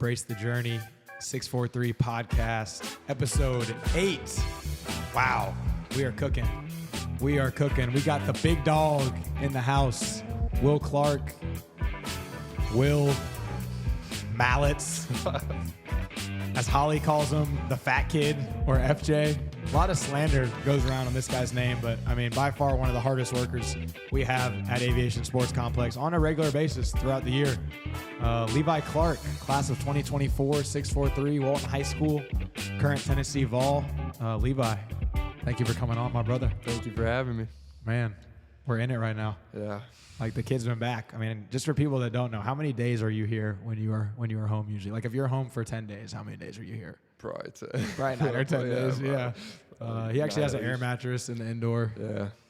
Embrace the Journey, 643 podcast, episode 8. Wow, we are cooking. We are cooking. We got the big dog in the house, Will Clark, Will Mallets, as Holly calls him, the fat kid, or FJ. A lot of slander goes around on this guy's name, but I mean, by far one of the hardest workers we have at Aviation Sports Complex on a regular basis throughout the year. Levi Clark, class of 2024, 643, Walton High School, current Tennessee Vol. Levi, thank you for coming on, my brother. Thank you for having me. Man, we're in it right now. Yeah. Like, the kid's been back. I mean, just for people that don't know, how many days are you here when you are home usually? Like, if you're home for 10 days, how many days are you here? Probably 9 or 10 days, yeah. He actually has an air mattress in the indoor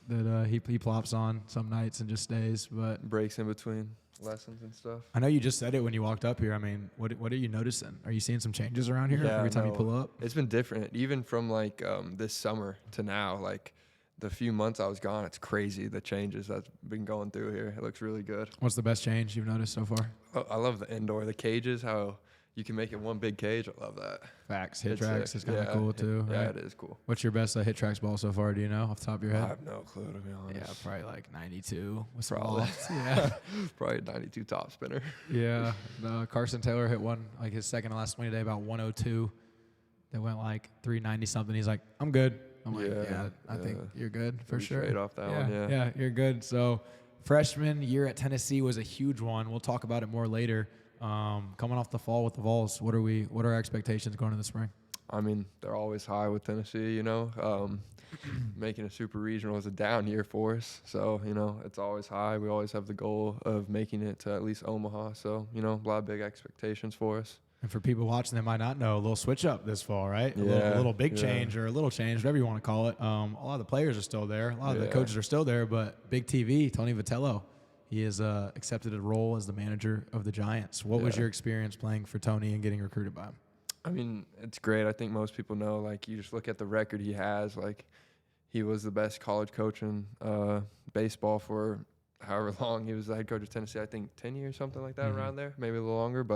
that he plops on some nights and just stays. But breaks in between lessons and stuff. I know you just said it when you walked up here. I mean, what are you noticing? Are you seeing some changes around here every time you pull up? It's been different, even from like this summer to now. Like, the few months I was gone, it's crazy the changes that's been going through here. It looks really good. What's the best change you've noticed so far? I love the indoor, the cages, how you can make it one big cage. I love that. Facts. Hit tracks is kind of cool too. Yeah, right? it is cool. What's your best hit tracks ball so far? Do you know off the top of your head? I have no clue, to be honest. Yeah, probably like 92 with some Probably. lofts. Yeah. Probably 92 top spinner. Yeah. Carson Taylor hit one, like his second to last swing today, about 102. That went like 390 something. He's like, I'm good. I'm like, I think you're good for sure. Straight off that one, Yeah, you're good. So freshman year at Tennessee was a huge one. We'll talk about it more later. Coming off the fall with the Vols, what are our expectations going into the spring? I mean, they're always high with Tennessee, you know. Making a super regional is a down year for us. So, you know, it's always high. We always have the goal of making it to at least Omaha. So, you know, a lot of big expectations for us. And for people watching that might not know, a little switch up this fall, right? Yeah, a little big change or a little change, whatever you want to call it. A lot of the players are still there. A lot of the coaches are still there, but Big TV, Tony Vitello, he has accepted a role as the manager of the Giants. What was your experience playing for Tony and getting recruited by him? I mean, it's great. I think most people know, like, you just look at the record he has. Like, he was the best college coach in baseball for however long. He was the head coach of Tennessee, I think 10 years, something like that, around there. Maybe a little longer,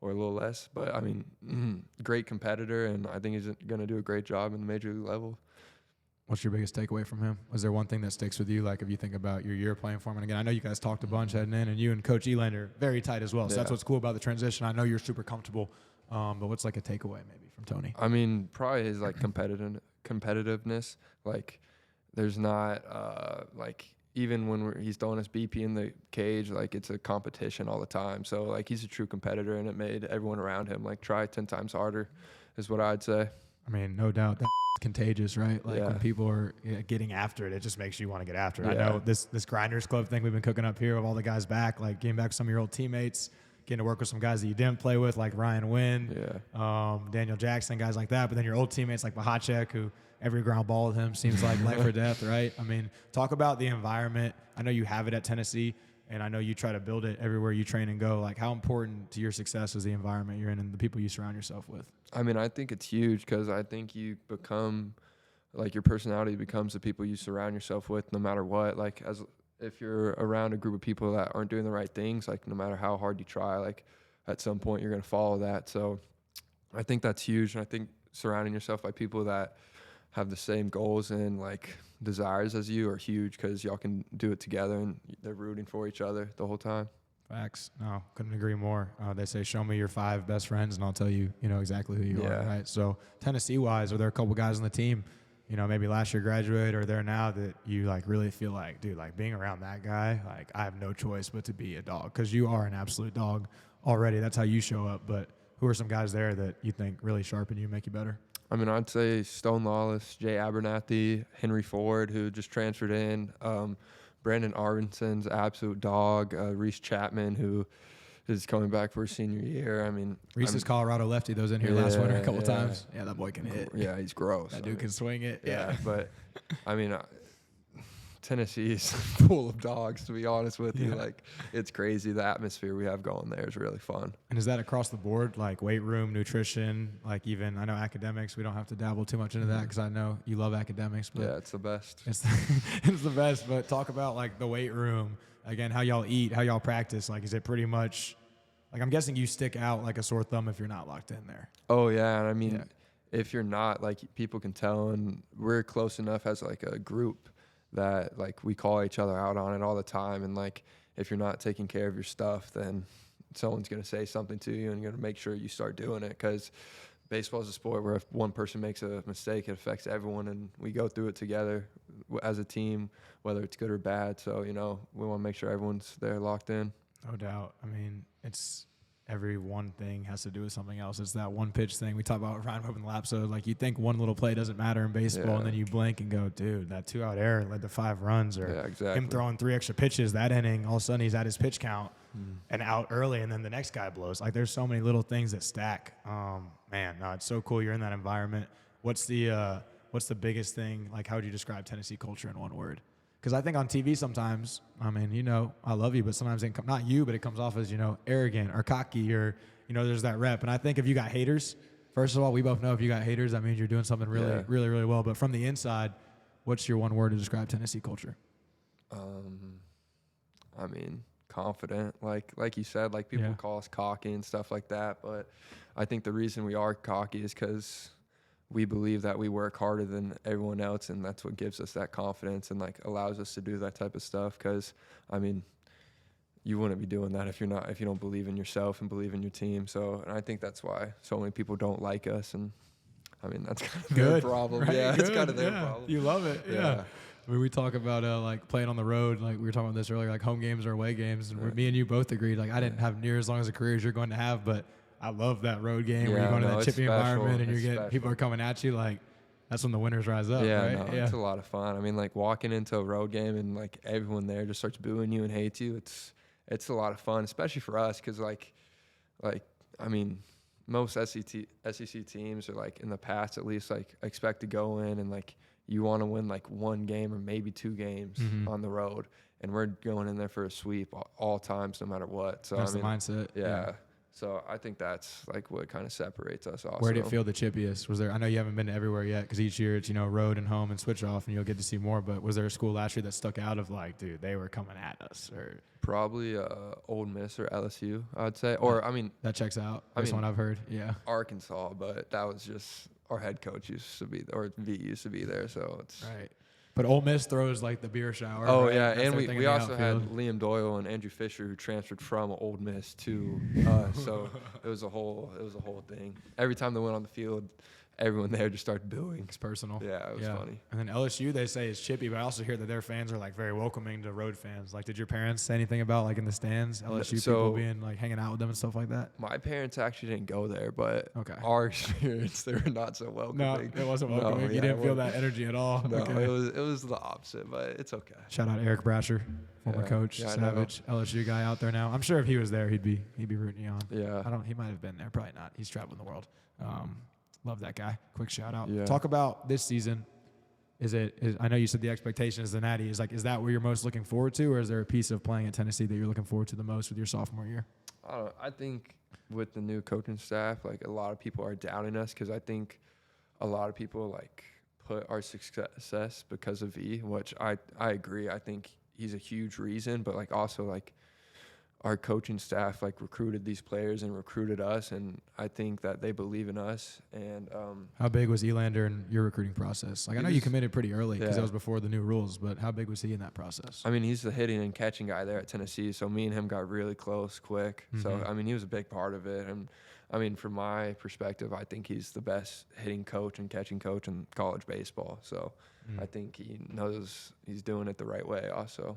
or a little less. But, I mean, great competitor, and I think he's going to do a great job in the major league level. What's your biggest takeaway from him? Was there one thing that sticks with you, like if you think about your year playing for him? And again, I know you guys talked a bunch heading in, and you and Coach Eland are very tight as well. So that's what's cool about the transition. I know you're super comfortable, but what's like a takeaway maybe from Tony? I mean, probably his like competitiveness. Like, there's not like, even when he's throwing us BP in the cage, like, it's a competition all the time. So, like, he's a true competitor, and it made everyone around him, like, try 10 times harder is what I'd say. I mean, no doubt that contagious, right? Like, when people are getting after it just makes you want to get after it. I know this Grinders Club thing we've been cooking up here with all the guys back, like getting back some of your old teammates, getting to work with some guys that you didn't play with, like Ryan Wynn, Daniel Jackson, guys like that. But then your old teammates like Mahacek, who every ground ball with him seems like life or death, right? I mean, talk about the environment. I know you have it at Tennessee, and I know you try to build it everywhere you train and go. Like, how important to your success is the environment you're in and the people you surround yourself with? I mean, I think it's huge because I think you become, like, your personality becomes the people you surround yourself with no matter what. Like, if you're around a group of people that aren't doing the right things, like, no matter how hard you try, like, at some point you're going to follow that. So I think that's huge. And I think surrounding yourself by people that have the same goals and, like, desires as you are huge because y'all can do it together and they're rooting for each other the whole time. Facts. No, couldn't agree more. They say, show me your 5 best friends and I'll tell you, exactly who you are, right? So Tennessee-wise, are there a couple guys on the team, maybe last year graduated or there now that you, like, really feel like, dude, like, being around that guy, like, I have no choice but to be a dog because you are an absolute dog already. That's how you show up. But who are some guys there that you think really sharpen you, make you better? I mean, I'd say Stone Lawless, Jay Abernathy, Henry Ford, who just transferred in, Brandon Arvinson's absolute dog, Reese Chapman, who is coming back for his senior year. I mean, Reese is Colorado lefty. That was in here last winter a couple times. Yeah, that boy can hit. Yeah, he's gross. That dude can swing it. Yeah, but I mean, Tennessee is full of dogs, to be honest with you. Like, it's crazy. The atmosphere we have going there is really fun. And is that across the board, like weight room, nutrition, like even, I know academics, we don't have to dabble too much into that because I know you love academics. But yeah, it's the best. It's the best, but talk about, like, the weight room, again, how y'all eat, how y'all practice. Like, is it pretty much Like, I'm guessing you stick out like a sore thumb if you're not locked in there. Oh yeah, and I mean, if you're not, like, people can tell, and we're close enough as like a group that like we call each other out on it all the time. And like, if you're not taking care of your stuff, then someone's gonna say something to you, and you're gonna make sure you start doing it, because baseball is a sport where if one person makes a mistake, it affects everyone, and we go through it together as a team, whether it's good or bad. So, you know, we want to make sure everyone's there locked in. No doubt. I mean, it's every one thing has to do with something else. It's that one pitch thing we talk about with Ryan Webb in the lap. So, like, you think one little play doesn't matter in baseball, and then you blink and go, dude, that 2-out error led to 5 runs, or him throwing 3 extra pitches that inning. All of a sudden, he's at his pitch count and out early, and then the next guy blows. Like, there's so many little things that stack. Man, no, it's so cool you're in that environment. What's the biggest thing? Like, how would you describe Tennessee culture in one word? Because I think on TV sometimes, I mean, you know, I love you, but sometimes not you, but it comes off as, you know, arrogant or cocky, or, you know, there's that rep. And I think if you got haters, first of all, we both know if you got haters, that means you're doing something really, really, really well. But from the inside, what's your one word to describe Tennessee culture? I mean, confident. Like you said, like, people call us cocky and stuff like that. But I think the reason we are cocky is because we believe that we work harder than everyone else, and that's what gives us that confidence and like allows us to do that type of stuff. Because I mean, you wouldn't be doing that if you don't believe in yourself and believe in your team. So, and I think that's why so many people don't like us. And I mean, that's kind of their problem. Right? Yeah, it's kind of their problem. You love it. Yeah. I mean, we talk about like playing on the road, like we were talking about this earlier, like home games or away games, and me and you both agreed. Like, I didn't have near as long as a career as you're going to have, but I love that road game where you go into that chippy environment and people are coming at you. Like, that's when the winners rise up. Yeah, right? No, it's a lot of fun. I mean, like, walking into a road game and like everyone there just starts booing you and hates you. It's a lot of fun, especially for us, because like I mean, most SEC teams, or like in the past at least, like expect to go in and like you want to win like one game or maybe 2 games on the road, and we're going in there for a sweep all times, no matter what. So that's I mean, the mindset. Yeah. So I think that's like what kind of separates us also. Where did it feel the chippiest? Was there? I know you haven't been to everywhere yet, because each year it's, you know, road and home and switch off, and you'll get to see more. But was there a school last year that stuck out of like, dude, they were coming at us? Or probably Ole Miss or LSU, I'd say. Or I mean, that checks out. That's one I've heard. Yeah, Arkansas, but that was just our head coach used to be, or V used to be there, so it's right. But Ole Miss throws like the beer shower. Oh, right? yeah, That's and we also had outfield. Liam Doyle and Andrew Fisher, who transferred from Ole Miss to us. So it was a whole thing. Every time they went on the field, everyone there just started booing. It's personal. Yeah, it was funny. And then LSU, they say is chippy, but I also hear that their fans are like very welcoming to road fans. Like, did your parents say anything about like in the stands, LSU people being like hanging out with them and stuff like that? My parents actually didn't go there, but okay. Our experience, they were not so welcoming. No, it wasn't welcoming. You didn't feel that energy at all. No, okay. it was the opposite, but it's okay. Shout out Eric Brasher, former coach, Savage, LSU guy out there now. I'm sure if he was there, he'd be rooting you on. Yeah. He might have been there, probably not. He's traveling the world. Love that guy. Quick shout out. Yeah. Talk about this season. I know you said the expectation is the Natty. Is that what you're most looking forward to, or is there a piece of playing at Tennessee that you're looking forward to the most with your sophomore year? I think with the new coaching staff, like, a lot of people are doubting us, because I think a lot of people like put our success because of V, which I agree. I think he's a huge reason, but like also like our coaching staff like recruited these players and recruited us, and I think that they believe in us. And how big was Elander in your recruiting process? Like, I know you committed pretty early because that was before the new rules, but how big was he in that process? I mean, he's the hitting and catching guy there at Tennessee, so me and him got really close quick. So I mean, he was a big part of it. And I mean, from my perspective, I think he's the best hitting coach and catching coach in college baseball. So I think he knows he's doing it the right way also.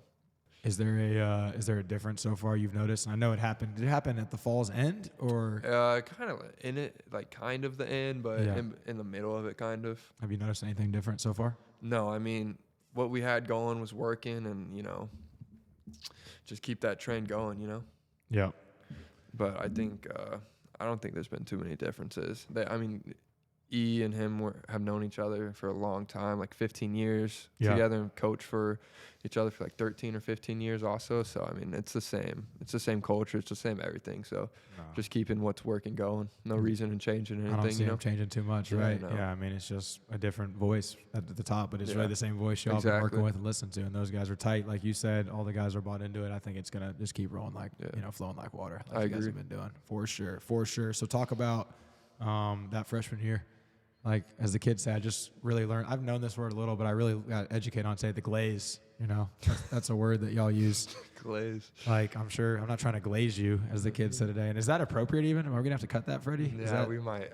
Is there a difference so far you've noticed? And I know it happened. Did it happen at the fall's end, or kind of in it, like kind of the end, but in the middle of it, kind of. Have you noticed anything different so far? No, I mean, what we had going was working, and just keep that trend going, Yeah. But I think I don't think there's been too many differences. E and him have known each other for a long time, like 15 years Yeah. together, and coached for each other for like 13 or 15 years also. So, I mean, it's the same culture. It's the same everything. So just keeping what's working going. No reason in changing anything. I don't see him changing too much, Yeah, right? no. Yeah, I mean, it's just a different voice at the top, but it's Yeah. really the same voice you all been Exactly. working with and listen to. And those guys are tight. Like you said, all the guys are bought into it. I think it's going to just keep rolling like, flowing like water, like I you guys agree. have been doing. For sure. So talk about that freshman year. Like, as the kid said, I just really learned. I've known this word a little, but I really got educated on, say, the glaze. That's a word that y'all use. Glaze. Like, I'm not trying to glaze you, as the kid said today. And is that appropriate even? Are we going to have to cut that, Freddy? Yeah, we might.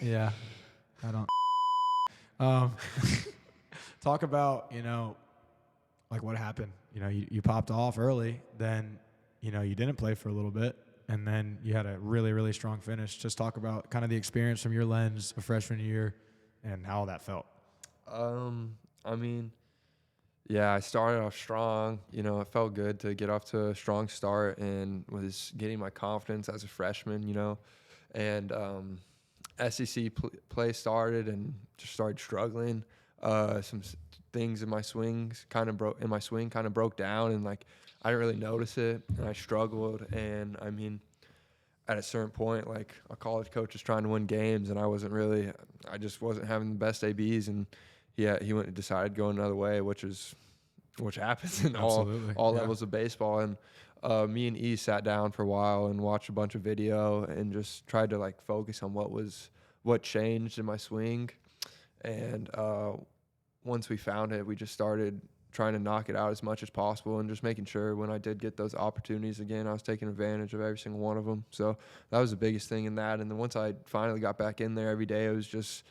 Yeah. I don't. Talk about, like what happened. You popped off early, then, you didn't play for a little bit. And then you had a really, really strong finish. Just talk about kind of the experience from your lens of freshman year and how that felt. I mean, yeah, I started off strong. It felt good to get off to a strong start and was getting my confidence as a freshman, And SEC play started and just started struggling. Some things in my swing kind of broke down, and like I didn't really notice it, and I struggled. And I mean, at a certain point, like a college coach is trying to win games, and I just wasn't having the best ABs, and he went and decided to go another way, which happens in all levels of baseball. And me and E sat down for a while and watched a bunch of video and just tried to like focus on what changed in my swing. And once we found it, we just started trying to knock it out as much as possible and just making sure when I did get those opportunities again, I was taking advantage of every single one of them. So that was the biggest thing in that. And then once I finally got back in there every day, it was just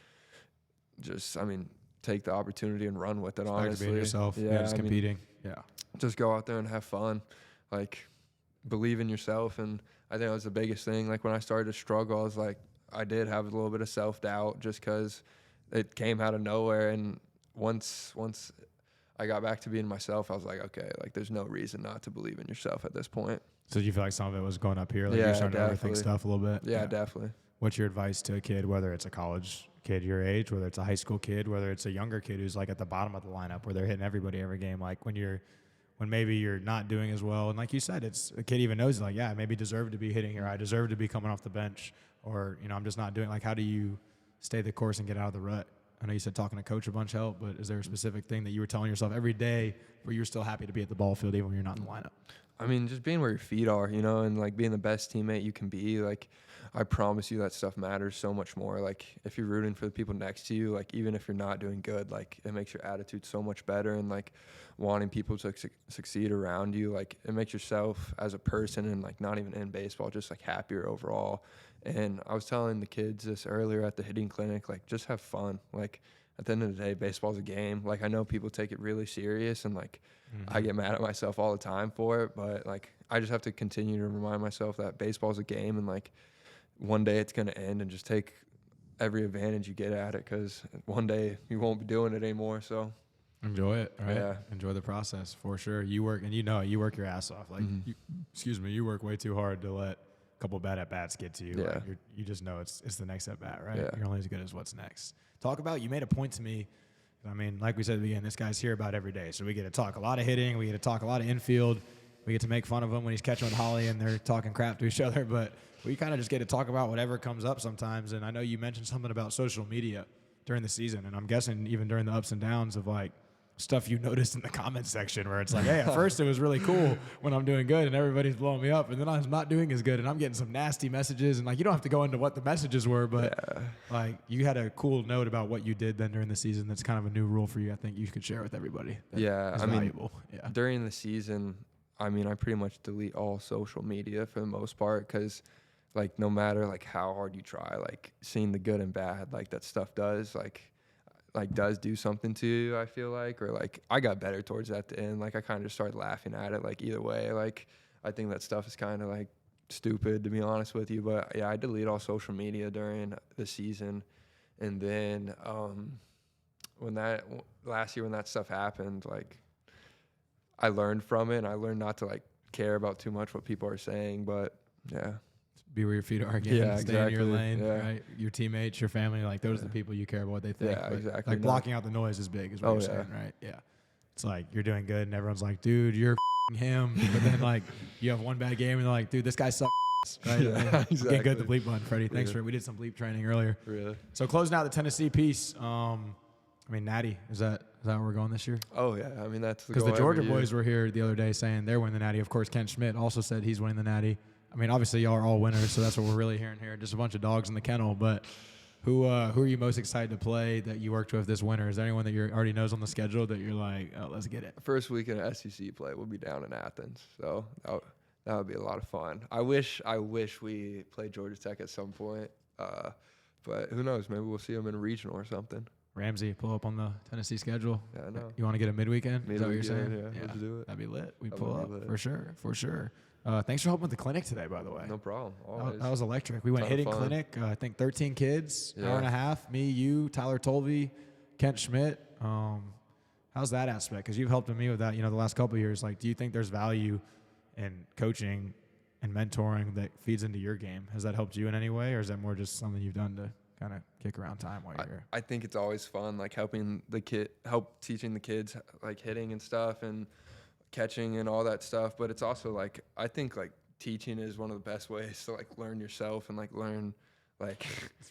take the opportunity and run with it, honestly. Being yourself. Yeah, just competing. Just go out there and have fun. Like, believe in yourself. And I think that was the biggest thing. Like, when I started to struggle, I was like, I did have a little bit of self-doubt just because it came out of nowhere. And once I got back to being myself, I was like, okay, like there's no reason not to believe in yourself at this point. So do you feel like some of it was going up here? Like you're starting to overthink stuff a little bit? Yeah, definitely. What's your advice to a kid, whether it's a college kid your age, whether it's a high school kid, whether it's a younger kid who's like at the bottom of the lineup where they're hitting everybody every game, like when maybe you're not doing as well, and like you said, it's a kid even knows like, yeah, I maybe deserve to be hitting here, I deserve to be coming off the bench, or I'm just not doing. Like, how do you stay the course and get out of the rut? I know you said talking to coach a bunch helped, but is there a specific thing that you were telling yourself every day where you're still happy to be at the ball field even when you're not in the lineup? I mean, just being where your feet are, and like being the best teammate you can be. Like, I promise you that stuff matters so much more. Like, if you're rooting for the people next to you, like even if you're not doing good, like it makes your attitude so much better. And like wanting people to succeed around you, like it makes yourself as a person, and like not even in baseball, just like happier overall. And I was telling the kids this earlier at the hitting clinic, like just have fun. Like, at the end of the day, baseball's a game. Like, I know people take it really serious, and like I get mad at myself all the time for it, but like I just have to continue to remind myself that baseball's a game, and like one day it's going to end, and just take every advantage you get at it, because one day you won't be doing it anymore. So enjoy it, right? Yeah. Enjoy the process for sure. You work, and you work your ass off. Like, you work way too hard to let a couple bad at bats get to you. Yeah. Like you just know it's the next at bat, right? Yeah. You're only as good as what's next. Talk about, you made a point to me. I mean, like we said at the beginning, this guy's here about every day. So we get to talk a lot of hitting. We get to talk a lot of infield. We get to make fun of him when he's catching with Holly and they're talking crap to each other. But we kind of just get to talk about whatever comes up sometimes. And I know you mentioned something about social media during the season. And I'm guessing even during the ups and downs of like stuff you noticed in the comment section where it's like, hey, at first it was really cool when I'm doing good and everybody's blowing me up, and then I'm not doing as good and I'm getting some nasty messages, and like you don't have to go into what the messages were, but like you had a cool note about what you did then during the season that's kind of a new rule for you. I think you could share with everybody. I valuable. mean, during the season, I mean, I pretty much delete all social media for the most part, because like no matter like how hard you try, like seeing the good and bad, like that stuff does does do something to you, I feel like. Or like I got better towards that at the end. Like I kind of just started laughing at it. Like either way, like I think that stuff is kind of like stupid, to be honest with you. But yeah, I delete all social media during the season. And then last year when that stuff happened, like I learned from it, and I learned not to like care about too much what people are saying. But yeah. be where your feet are again. Yeah, Stay in your exactly. lane, Yeah. right? Your teammates, your family, like those are the people you care about what they think. Yeah, But, exactly. like blocking out the noise is big, is what Oh, you're yeah. saying, right? Yeah. It's like you're doing good, and everyone's like, dude, you're him. But then like you have one bad game, and they're like, dude, this guy sucks. Right? Yeah, exactly. Get good at the bleep button, Freddie. Thanks Yeah. for it. We did some bleep training earlier. Really? So closing out the Tennessee piece, I mean, Natty, is that where we're going this year? Oh, yeah. I mean, that's the Because the goal Georgia every year. boys were here the other day saying they're winning the Natty. Of course, Ken Schmidt also said he's winning the Natty. I mean, obviously, y'all are all winners, so that's what we're really hearing here. Just a bunch of dogs in the kennel. But who are you most excited to play that you worked with this winter? Is there anyone that you already knows on the schedule that you're like, oh, let's get it? First weekend of SEC play, we'll be down in Athens. So that would be a lot of fun. I wish we played Georgia Tech at some point. But who knows? Maybe we'll see them in a regional or something. Ramsey, pull up on the Tennessee schedule. Yeah, I know. You want to get a mid-weekend? Is that what you're saying? Yeah, let's do it. That'd be lit. We'd That pull would up be lit. for sure. Thanks for helping with the clinic today, by the way. No problem. That Always. was electric. We went Ton of hitting fun. clinic. I think 13 kids, Yeah. hour and a half. Me, you, Tyler Tolvey, Kent Schmidt. How's that aspect? Because you've helped me with that. The last couple of years. Like, do you think there's value in coaching and mentoring that feeds into your game? Has that helped you in any way, or is that more just something you've done to kind of kick around time while you're here? I think it's always fun, like teaching the kids like hitting and stuff and catching and all that stuff. But it's also like, I think like teaching is one of the best ways to like learn yourself and like learn like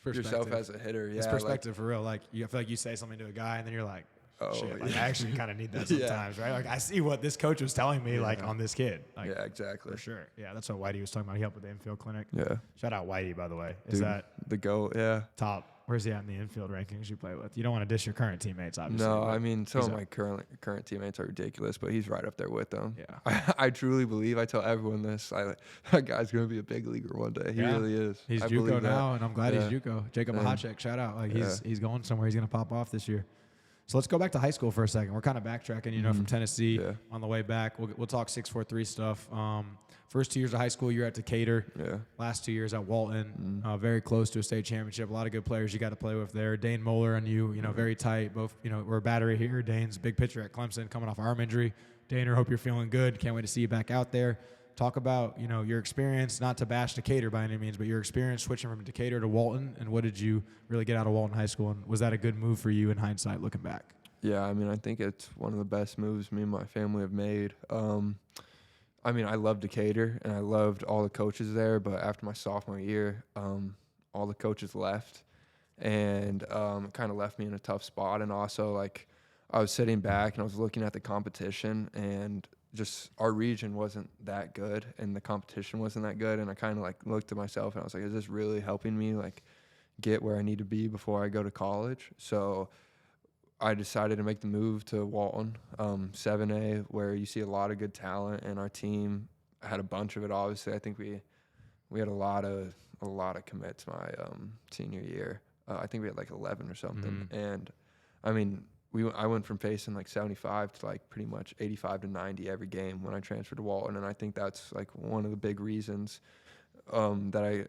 yourself as a hitter. Yeah, it's perspective for real. Like, I feel like you say something to a guy and then you're like, Oh, shit, like, yeah. I actually kind of need that Yeah. sometimes, right? Like, I see what this coach was telling me, like, on this kid. Like, yeah, exactly. for sure. Yeah, that's what Whitey was talking about. He helped with the infield clinic. Yeah. Shout out Whitey, by the way. Is Dude, that the GOAT? Yeah. top? Where's he at in the infield rankings you play with? You don't want to dish your current teammates, obviously. No, but I mean, some he's of my current teammates are ridiculous, but he's right up there with them. Yeah. I truly believe, I tell everyone this, that guy's going to be a big leaguer one day. He Yeah. really is. He's I JUCO believe that. now, and I'm glad Yeah. he's JUCO. Jacob Yeah. Mahacek, shout out. Like, Yeah. he's going somewhere. He's going to pop off this year. So let's go back to high school for a second. We're kind of backtracking, from Tennessee. Yeah. On the way back. We'll talk 643 stuff. First 2 years of high school, you're at Decatur. Yeah. Last 2 years at Walton. Very close to a state championship. A lot of good players you got to play with there. Dane Moeller and you, very tight. Both, we're a battery here. Dane's a big pitcher at Clemson, coming off arm injury. Daner, hope you're feeling good. Can't wait to see you back out there. Talk about, your experience, not to bash Decatur by any means, but your experience switching from Decatur to Walton, and what did you really get out of Walton High School, and was that a good move for you in hindsight looking back? Yeah, I mean, I think it's one of the best moves me and my family have made. I mean, I loved Decatur, and I loved all the coaches there, but after my sophomore year, all the coaches left, and it kind of left me in a tough spot. And also, like, I was sitting back, and I was looking at the competition, and just our region wasn't that good, and the competition wasn't that good, and I kind of, like, looked at myself, and I was like, is this really helping me, like, get where I need to be before I go to college? So I decided to make the move to Walton, 7A, where you see a lot of good talent, and our team had a bunch of it. Obviously, I think we had a lot of commits my senior year. I think we had like 11 or something, and I mean, I went from facing like 75 to like pretty much 85 to 90 every game when I transferred to Walton, and I think that's like one of the big reasons that I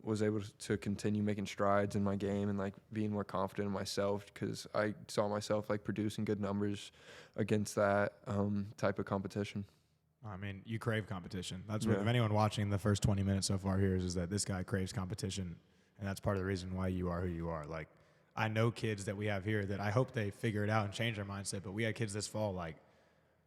was able to continue making strides in my game and like being more confident in myself, because I saw myself like producing good numbers against that type of competition. I mean, you crave competition. That's what, if anyone watching the first 20 minutes so far hears, is that this guy craves competition, and that's part of the reason why you are who you are. Like, I know kids that we have here that I hope they figure it out and change their mindset, but we had kids this fall like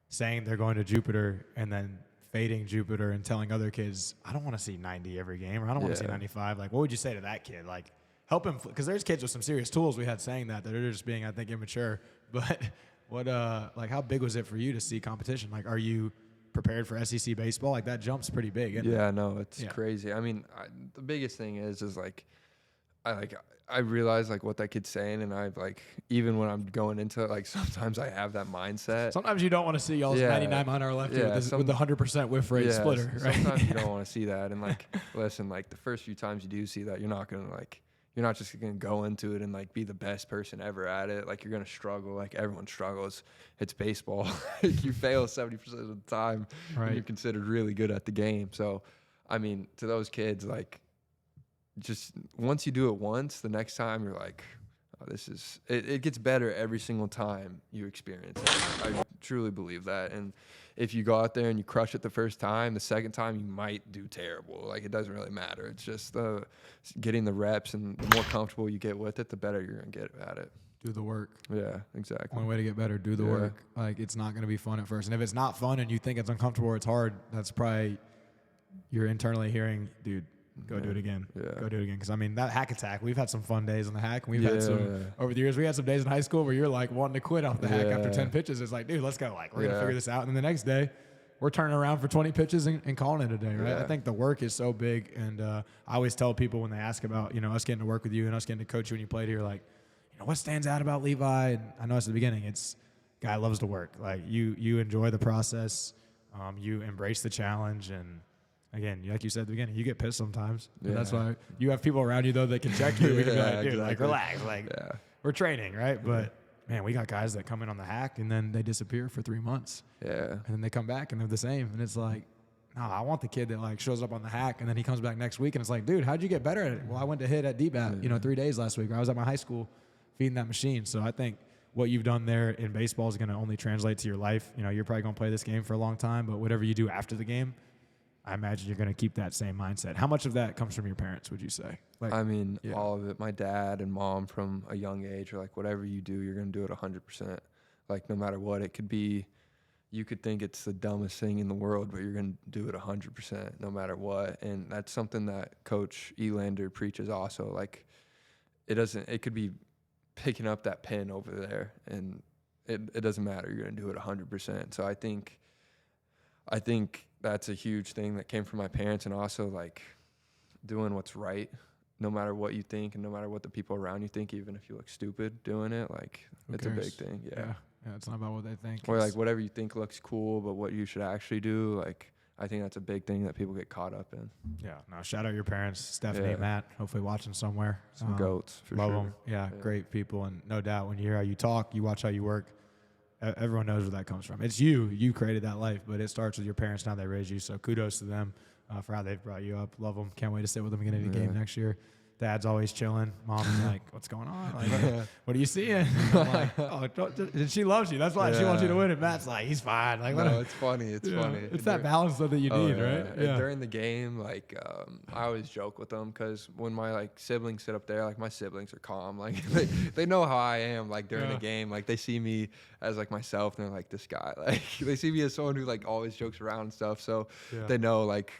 saying they're going to Jupiter and then fading Jupiter and telling other kids, I don't want to see 90 every game, or I don't want to see 95. Like, what would you say to that kid? Like, help him, because there's kids with some serious tools we had saying that are just being, I think, immature. But what, like, how big was it for you to see competition? Like, are you prepared for SEC baseball? Like, that jump's pretty big, isn't it? Yeah, no, it's crazy. I mean, the biggest thing is like, I realize like what that kid's saying, and I've like, even when I'm going into it, like sometimes I have that mindset. Sometimes you don't want to see y'all's 99 mile an hour lefty with the 100% whiff rate splitter, right? Sometimes you don't want to see that, and like, listen, like the first few times you do see that, you're not just gonna go into it and like be the best person ever at it. Like, you're gonna struggle. Like, everyone struggles. It's baseball. You fail 70% of the time, right? And you're considered really good at the game. So, I mean, to those kids, like, just once you do it once, the next time you're like, oh, this is it gets better every single time you experience it. I truly believe that, and if you go out there and you crush it the first time, the second time you might do terrible. Like, it doesn't really matter. It's just getting the reps, and the more comfortable you get with it, the better you're going to get at it. Do the work. Yeah, exactly. Only way to get better, do the work. Like, it's not going to be fun at first. And if it's not fun and you think it's uncomfortable or it's hard, that's probably you're internally hearing, dude, go do it again. Yeah. Go do it again. Because, I mean, that hack attack, we've had some fun days on the hack. We've had some, over the years, we had some days in high school where you're like wanting to quit off the hack after 10 pitches. It's like, dude, let's go. Like, we're going to figure this out. And then the next day, we're turning around for 20 pitches and calling it a day, right? I think the work is so big. And I always tell people when they ask about, you know, us getting to work with you and us getting to coach you when you played here, like, you know, what stands out about Levi? And I know it's the beginning. It's guy loves to work. Like, you enjoy the process. You embrace the challenge. And again, like you said at the beginning, you get pissed sometimes. Yeah. That's why you have people around you, though, that can check you. We can be like, dude, like, relax. Like, we're training, right? But, man, we got guys that come in on the hack, and then they disappear for 3 months. Yeah. And then they come back, and they're the same. And it's like, no, I want the kid that, like, shows up on the hack, and then he comes back next week, and it's like, dude, how'd you get better at it? Well, I went to hit at DBAT, 3 days last week. I was at my high school feeding that machine. So I think what you've done there in baseball is going to only translate to your life. You know, you're probably going to play this game for a long time, but whatever you do after the game, I imagine you're going to keep that same mindset. How much of that comes from your parents, would you say? Like, I mean, all of it. My dad and mom from a young age are like, whatever you do, you're going to do it 100%. Like, no matter what. It could be, you could think it's the dumbest thing in the world, but you're going to do it 100% no matter what. And that's something that Coach Elander preaches also. Like, it could be picking up that pen over there, and it doesn't matter. You're going to do it 100%. So I think that's a huge thing that came from my parents, and also, like, doing what's right, no matter what you think and no matter what the people around you think, even if you look stupid doing it, like, it's a big thing. Yeah, it's not about what they think. Or, like, whatever you think looks cool, but what you should actually do, like, I think that's a big thing that people get caught up in. Yeah. No, shout out your parents, Stephanie and Matt, hopefully watching somewhere. Some goats, for love sure. them. Yeah, great people. And no doubt when you hear how you talk, you watch how you work, everyone knows where that comes from. It's you. You created that life, but it starts with your parents and how they raised you. So kudos to them for how they've brought you up. Love them. Can't wait to sit with them again in the game next year. Dad's always chilling. Mom's like, what's going on? Like, what are you seeing? I'm like, oh, she loves you. That's why she wants you to win. And Matt's like, he's fine. Like, no, it's funny. It's funny. It's that balance that you need, right? Yeah. During the game, like, I always joke with them because when my, like, siblings sit up there, like, my siblings are calm. Like, they know how I am, like, during the game. Like, they see me as, like, myself, and they're like, this guy. Like, they see me as someone who, like, always jokes around and stuff. So they know, like,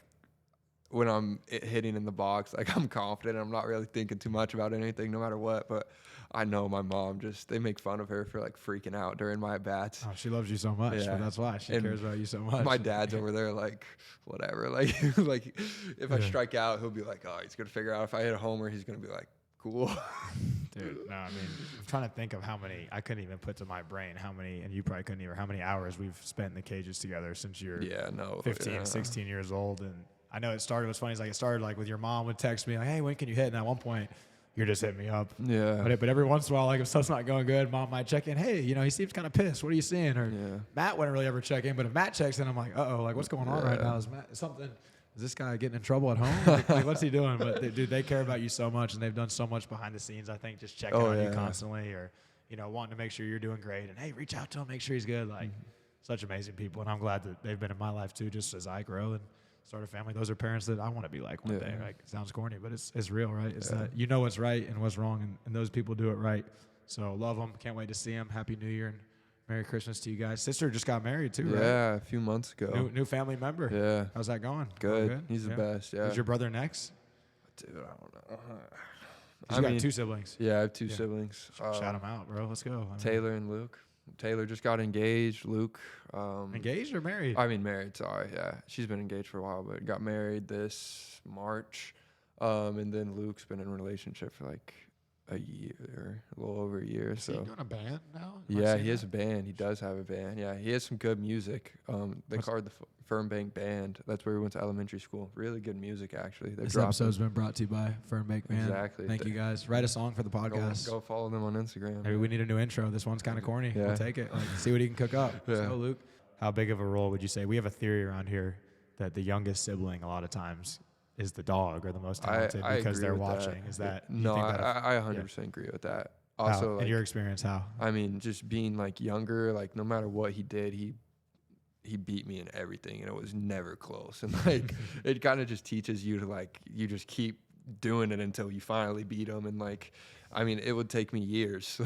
when I'm hitting in the box, like, I'm confident. I'm not really thinking too much about anything, no matter what. But I know my mom they make fun of her for, like, freaking out during my at-bats. Oh, she loves you so much. Yeah. That's why she cares about you so much. My dad's over there, like, whatever. Like, like, if I strike out, he'll be like, oh, he's going to figure out if I hit a homer, he's going to be like, cool. Dude, no, I mean, I'm trying to think of how many, I couldn't even put to my brain how many, and you probably couldn't either, how many hours we've spent in the cages together since you're 15, 16 years old. And I know it started, what's funny is, like, it started, like, with your mom would text me, like, hey, when can you hit? And at one point, you're just hitting me up. Yeah. But every once in a while, like, if stuff's not going good, mom might check in, hey, he seems kind of pissed. What are you seeing? Or Matt wouldn't really ever check in, but if Matt checks in, I'm like, uh-oh, like, what's going on right now? Is this guy getting in trouble at home? Like, what's he doing? But, dude, they care about you so much, and they've done so much behind the scenes, I think, just checking on you constantly, or, wanting to make sure you're doing great. And, hey, reach out to him, make sure he's good. Like, such amazing people. And I'm glad that they've been in my life, too, just as I grow and start a family. Those are parents that I want to be like one day. Like, it sounds corny, but it's real, right? It's that you know what's right and what's wrong, and those people do it right. So love them. Can't wait to see them. Happy New Year and Merry Christmas to you guys. Sister just got married too, right? Yeah, a few months ago. New family member. Yeah. How's that going? Good. He's the best. Yeah. Is your brother next? Dude, I don't know. You got two siblings. Yeah, I have two siblings. Shout them out, bro. Let's go. Taylor and Luke. Taylor just got engaged. Luke. Engaged or married? I mean, married. Sorry. Yeah. She's been engaged for a while, but got married this March. And then Luke's been in a relationship for like a year, a little over a year. Is he doing a band now? Yeah, he has a band. He does have a band. Yeah, he has some good music. They call it the Fernbank Band. That's where we went to elementary school. Really good music, actually. This episode's been brought to you by Fernbank Band. Exactly. Thank you, guys. Write a song for the podcast. Go follow them on Instagram. Maybe we need a new intro. This one's kind of corny. Yeah. We'll take it. Like, see what he can cook up. Yeah. So, Luke, how big of a role would you say? We have a theory around here that the youngest sibling a lot of times is the dog or the most talented because they're watching. That. Is that no? I 100% agree with that. Also, in your experience, how? I mean, just being like younger, like no matter what he did, he he beat me in everything, and it was never close. And like, it kind of just teaches you to like, you just keep doing it until you finally beat him. And like, I mean, it would take me years,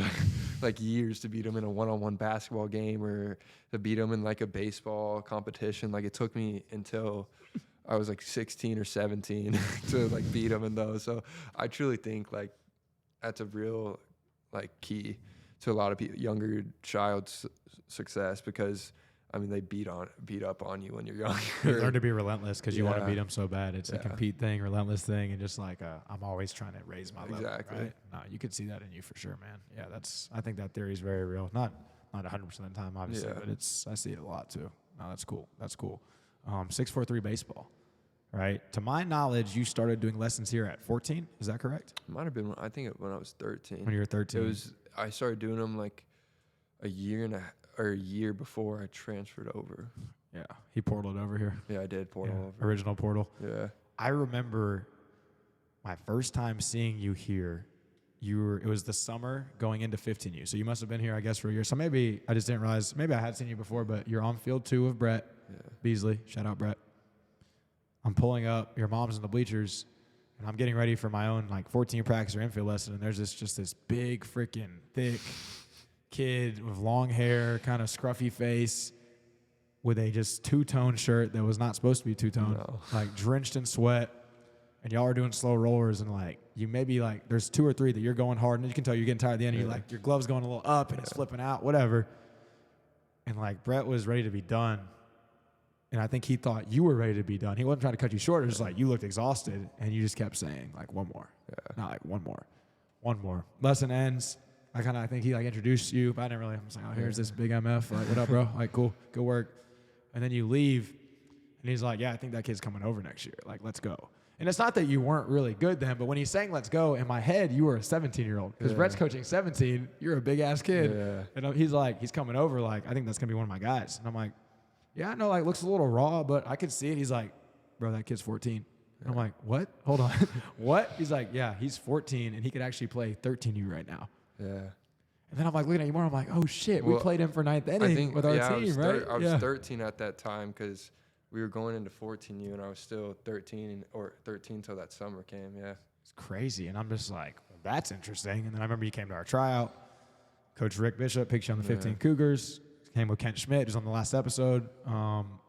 like years to beat him in a one-on-one basketball game or to beat him in like a baseball competition. Like, it took me until I was like 16 or 17 to like beat him in those. So I truly think like that's a real like key to a lot of younger child's success, because I mean, they beat up on you when you're younger. You learn to be relentless because you want to beat them so bad. It's a compete thing, relentless thing, and just like I'm always trying to raise my level. Exactly. Right? No, you could see that in you for sure, man. Yeah, I think that theory is very real. Not 100% of the time, obviously, but I see it a lot too. No, that's cool. That's cool. 6'4" baseball, right? To my knowledge, you started doing lessons here at 14. Is that correct? Might have been. I think when I was 13. When you were 13. I started doing them like a year before I transferred over. Yeah, he portaled over here. Yeah, I did portal over. Original portal. Yeah. I remember my first time seeing you here. It was the summer going into 15U. So you must have been here, I guess, for a year. So maybe I just didn't realize. Maybe I had seen you before, but you're on field 2 with Brett Beasley. Shout out, Brett. I'm pulling up. Your mom's in the bleachers, and I'm getting ready for my own like 14 practice or infield lesson. And there's this big freaking thick kid with long hair, kind of scruffy face, with a just two-tone shirt that was not supposed to be two-tone, like drenched in sweat, and y'all are doing slow rollers, and like you maybe like there's 2 or 3 that you're going hard, and you can tell you're getting tired at the end. And you're like your glove's going a little up, and it's flipping out, whatever. And like Brett was ready to be done, and I think he thought you were ready to be done. He wasn't trying to cut you short. It was just like you looked exhausted, and you just kept saying like one more, not like one more. Lesson ends. I think he like introduced you, but I didn't really. I'm just like, oh, here's this big MF. Like, what up, bro? Like, cool, good work. And then you leave, and he's like, yeah, I think that kid's coming over next year. Like, let's go. And it's not that you weren't really good then, but when he's saying let's go, in my head, you were a 17-year-old. Because Brett's coaching 17, you're a big-ass kid. Yeah. And he's like, he's coming over, like, I think that's going to be one of my guys. And I'm like, yeah, I know, like, looks a little raw, but I could see it. He's like, bro, that kid's 14. And I'm like, what? Hold on. What? He's like, yeah, he's 14, and he could actually play 13U right now. Yeah. And then I'm like looking at you more. I'm like, oh shit, we played him for 9th inning with our team, right? I was 13 at that time because we were going into 14U, and I was still 13 till that summer came. Yeah, it's crazy. And I'm just like, well, that's interesting. And then I remember you came to our tryout. Coach Rick Bishop picked you on the 15 Cougars. Came with Kent Schmidt, who's on the last episode.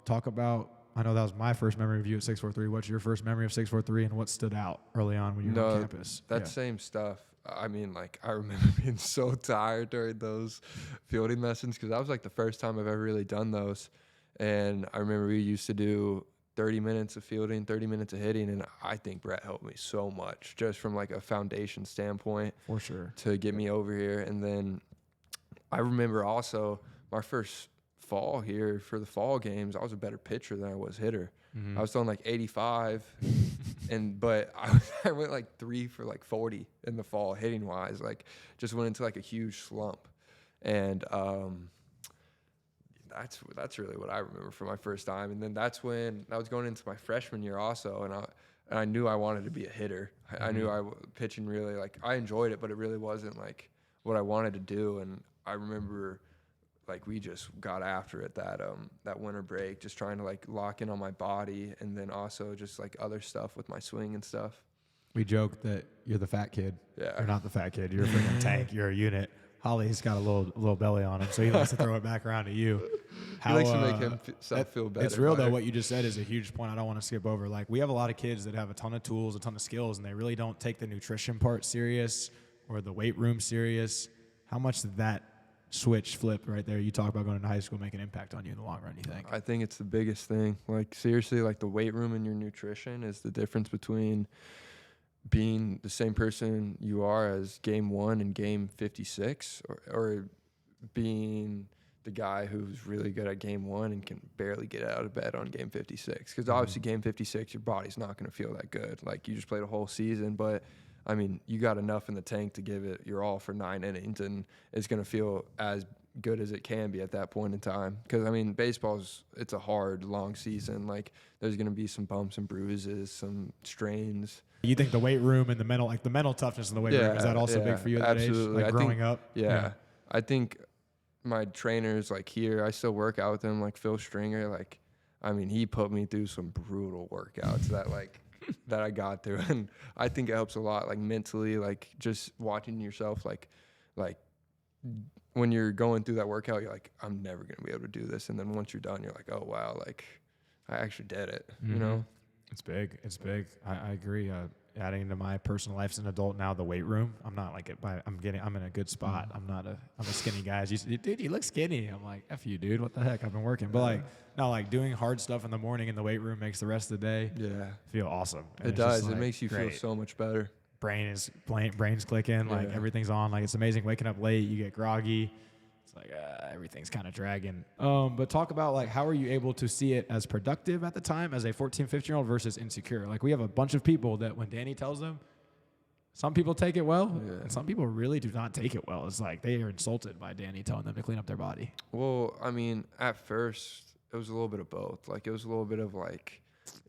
Talk about. I know that was my first memory of you at 6'4". What's your first memory of 6'4" and what stood out early on when you were on campus? That same stuff. I mean, like, I remember being so tired during those fielding lessons because that was, like, the first time I've ever really done those. And I remember we used to do 30 minutes of fielding, 30 minutes of hitting, and I think Brett helped me so much just from, like, a foundation standpoint. For sure. To get me over here. And then I remember also my first fall here for the fall games, I was a better pitcher than I was hitter. Mm-hmm. I was throwing like 85, but I went like 3 for like 40 in the fall hitting wise. Like just went into like a huge slump, and that's really what I remember from my first time. And then that's when I was going into my freshman year also, and I knew I wanted to be a hitter. Mm-hmm. I knew pitching really like I enjoyed it, but it really wasn't like what I wanted to do. And I remember. Like we just got after it that winter break, just trying to like lock in on my body, and then also just like other stuff with my swing and stuff. We joke that you're the fat kid. Yeah, you're not the fat kid. You're a freaking tank. You're a unit. Holly's got a little belly on him, so he likes to throw it back around to you. He likes to make himself feel better. It's real though. What you just said is a huge point. I don't want to skip over. Like we have a lot of kids that have a ton of tools, a ton of skills, and they really don't take the nutrition part serious or the weight room serious. How much did that flip right there? You talk about going into high school, make an impact on you in the long run, you think? I think it's the biggest thing. Like seriously, like the weight room and your nutrition is the difference between being the same person you are as game 1 and game 56 or being the guy who's really good at game 1 and can barely get out of bed on game 56. Because obviously game 56, your body's not going to feel that good. Like you just played a whole season, but I mean, you got enough in the tank to give it your all for 9 innings, and it's going to feel as good as it can be at that point in time. Because, I mean, it's a hard, long season. Like, there's going to be some bumps and bruises, some strains. You think the weight room and the mental toughness in the weight room, is that also big for you at that age? Like growing up? Yeah. I think my trainers, like here, I still work out with him, like Phil Stringer. Like, I mean, he put me through some brutal workouts that like that I got through, and I think it helps a lot, like mentally, like just watching yourself, like when you're going through that workout, you're like, I'm never gonna be able to do this, and then once you're done, you're like, oh wow, like I actually did it, you know? It's big. It's big. I agree. Adding into my personal life as an adult now, the weight room. I'm not like I'm in a good spot. I'm a skinny guy. Dude, you look skinny. I'm like, F you, dude. What the heck? I've been working. But like, no, like doing hard stuff in the morning in the weight room makes the rest of the day feel awesome. And it does. It makes you feel so much better. Brain's clicking. Like everything's on. Like it's amazing. Waking up late, you get groggy. It's like everything's kind of dragging. But talk about like how are you able to see it as productive at the time as a 14, 15-year-old versus insecure? Like we have a bunch of people that when Danny tells them, some people take it well, and some people really do not take it well. It's like they are insulted by Danny telling them to clean up their body. Well, I mean, at first it was a little bit of both. Like it was a little bit of like